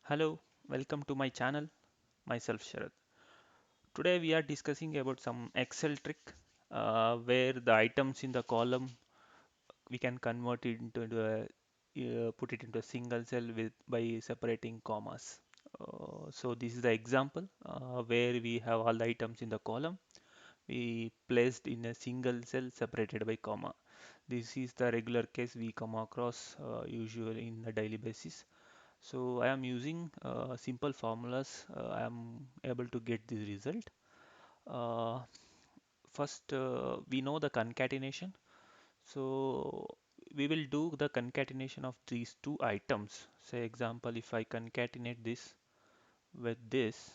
Hello, welcome to my channel. Myself Sharad. Today we are discussing about some Excel trick where the items in the column we can convert it into put it into a single cell with by separating commas. So this is the example where we have all the items in the column we placed in a single cell separated by comma. This is the regular case we come across usually in a daily basis. So I am using simple formulas. I am able to get this result. Uh, First, we know the concatenation. So we will do the concatenation of these two items. Say example, if I concatenate this with this,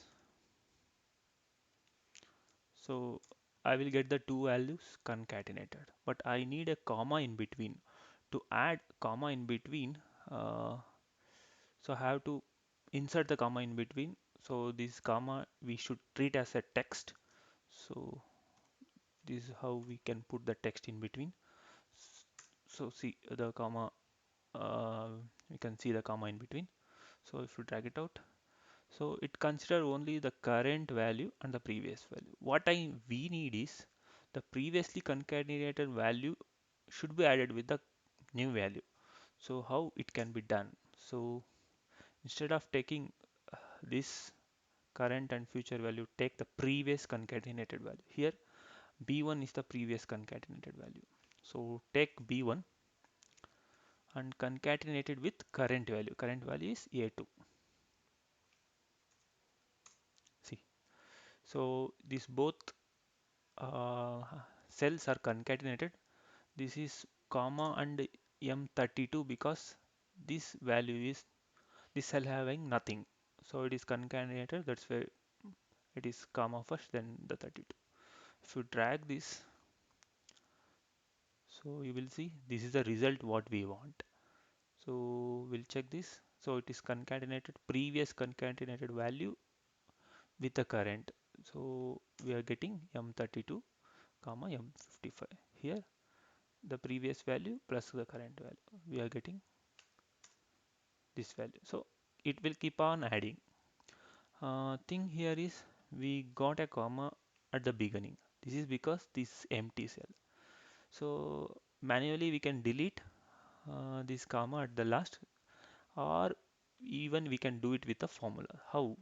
so I will get the two values concatenated. But I need a comma in between. To add comma in between, uh, so I have to insert the comma in between. So this comma we should treat as a text. So this is how we can put the text in between. So see the comma, uh, you can see the comma in between. So if you drag it out, so it consider only the current value and the previous value. What we need is the previously concatenated value should be added with the new value. So how it can be done? So instead of taking this current and future value, take the previous concatenated value. Here B1 is the previous concatenated value. So take B1 and concatenate it with current value. Current value is A2. See, so these both uh, cells are concatenated. This is comma and M32 because this value is this cell having nothing. So it is concatenated. That's why it is comma first, then the 32. If you drag this, so you will see this is the result what we want. So we'll check this. So it is concatenated previous concatenated value with the current. So we are getting M32 comma M55. Here the previous value plus the current value. We are getting this value. So it will keep on adding. Thing here is we got a comma at the beginning. This is because this empty cell. So manually we can delete this comma at the last, or even we can do it with a formula. How?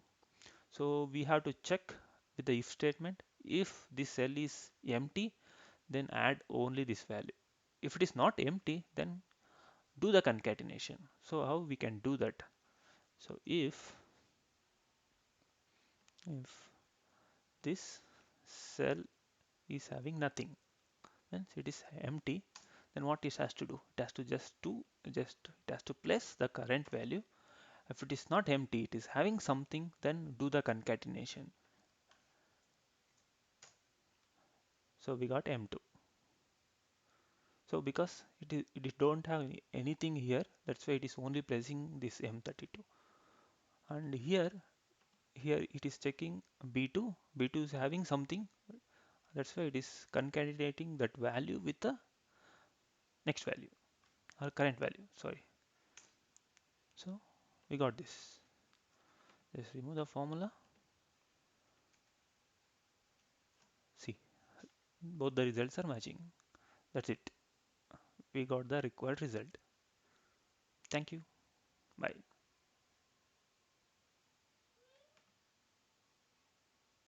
So we have to check with the if statement. If this cell is empty, then add only this value. If it is not empty, then do the concatenation. So how we can do that? So if this cell is having nothing, means it is empty, then what it has to do? It has to just it has to place the current value. If it is not empty, it is having something, then do the concatenation. So we got M2. So because it don't have anything here, that's why it is only placing this M32. And here it is checking B2. B2 is having something. That's why it is concatenating that value with the next value or current value. Sorry. So we got this. Just remove the formula. See, both the results are matching. That's it. We got the required result. Thank you.